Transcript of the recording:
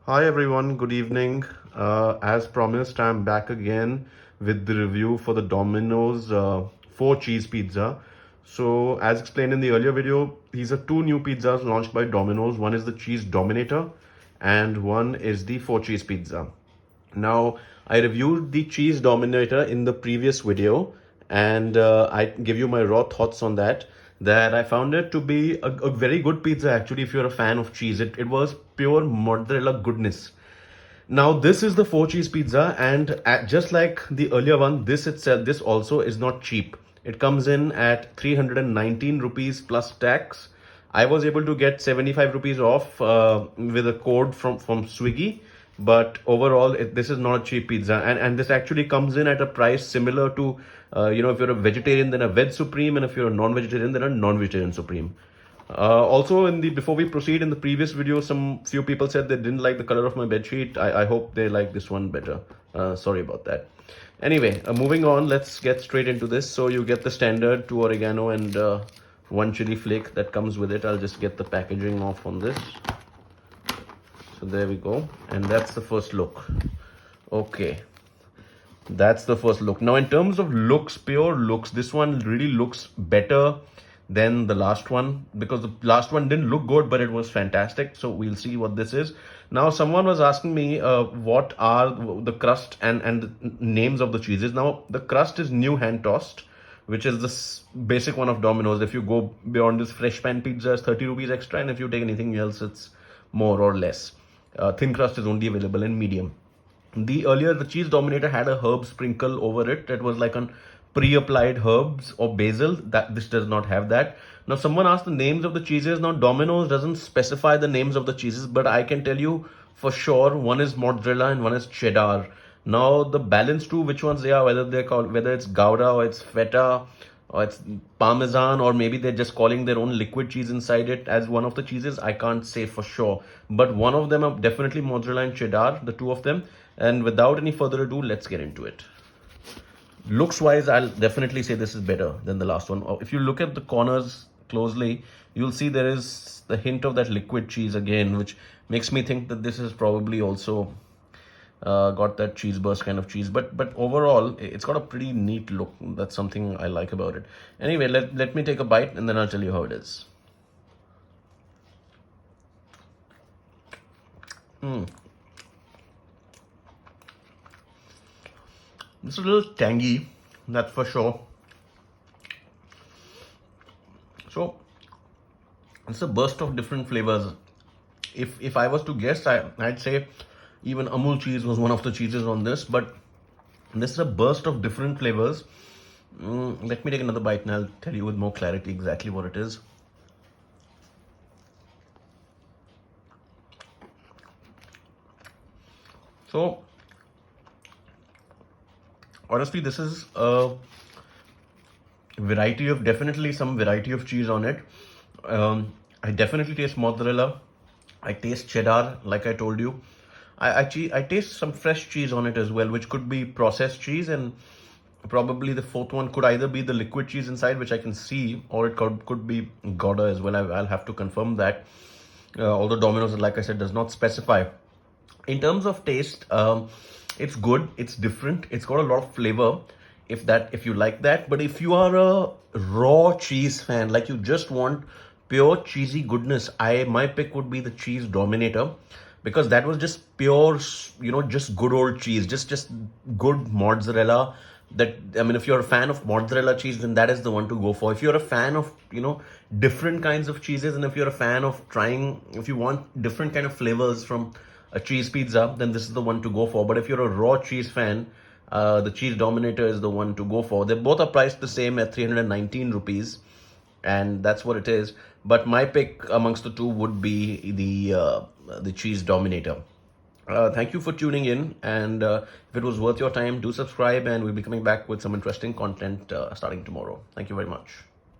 Hi everyone, good evening. As promised, I'm back again with the review for the Domino's 4 cheese pizza. So, as explained in the earlier video, these are two new pizzas launched by Domino's. One is the cheese Dominator and one is the 4 cheese pizza. Now, I reviewed the cheese Dominator in the previous video and I give you my raw thoughts on that. That I found it to be a very good pizza actually if you're a fan of cheese. It was pure mozzarella goodness. Now this is the 4 cheese pizza and just like the earlier one, this also is not cheap. It comes in at 319 rupees plus tax. I was able to get 75 rupees off with a code from Swiggy, but overall this is not a cheap pizza, and this actually comes in at a price similar to if you're a vegetarian then a veg supreme, and if you're a non-vegetarian then a non-vegetarian supreme. Also, before we proceed, in the previous video, some few people said they didn't like the color of my bedsheet. I hope they like this one better. Sorry about that. Anyway, moving on, let's get straight into this. So you get the standard 2 oregano and 1 chili flake that comes with it. I'll just get the packaging off on this. So there we go, and that's the first look. Okay, that's the first look. Now, in terms of looks, pure looks, this one really looks better than the last one, because the last one didn't look good, but it was fantastic. So we'll see what this is. Now, someone was asking me what are the crust and the names of the cheeses. Now, the crust is new hand tossed, which is this basic one of Domino's. If you go beyond this, fresh pan pizza is 30 rupees extra, and if you take anything else, it's more or less. Thin crust is only available in medium. The cheese Dominator had a herb sprinkle over it. It was like an pre-applied herbs or basil. That this does not have that. Now, someone asked the names of the cheeses. Now, Domino's doesn't specify the names of the cheeses, but I can tell you for sure one is mozzarella and one is cheddar. Now, the balance two, which ones they are, whether it's Gouda or it's feta or it's parmesan, or maybe they're just calling their own liquid cheese inside it as one of the cheeses, I can't say for sure, but one of them are definitely mozzarella and cheddar, the two of them. And without any further ado, let's get into it. Looks wise, I'll definitely say this is better than the last one. If you look at the corners closely, you'll see there is the hint of that liquid cheese again, which makes me think that this is probably also got that cheese burst kind of cheese, but overall it's got a pretty neat look. That's something I like about it. Anyway, let me take a bite and then I'll tell you how it is. It's a little tangy, that's for sure. So it's a burst of different flavors. If I was to guess, I'd say even Amul cheese was one of the cheeses on this, but this is a burst of different flavors. Let me take another bite and I'll tell you with more clarity exactly what it is. So honestly, this is a definitely some variety of cheese on it. I definitely taste mozzarella. I taste cheddar, like I told you. I taste some fresh cheese on it as well, which could be processed cheese, and probably the fourth one could either be the liquid cheese inside, which I can see, or it could be Gouda as well. I'll have to confirm that. Although Domino's, like I said, does not specify. In terms of taste, it's good. It's different. It's got a lot of flavor. If you like that, but if you are a raw cheese fan, like you just want pure cheesy goodness, my pick would be the cheese Dominator, because that was just pure, just good old cheese, just good mozzarella. If you're a fan of mozzarella cheese, then that is the one to go for. If you're a fan of different kinds of cheeses, and if you're a fan of if you want different kind of flavors from a cheese pizza, then this is the one to go for. But if you're a raw cheese fan, the cheese Dominator is the one to go for. They both are priced the same at 319 rupees, and that's what it is. But my pick amongst the two would be the cheese Dominator. Thank you for tuning in, and if it was worth your time, do subscribe, and we'll be coming back with some interesting content starting tomorrow. Thank you very much.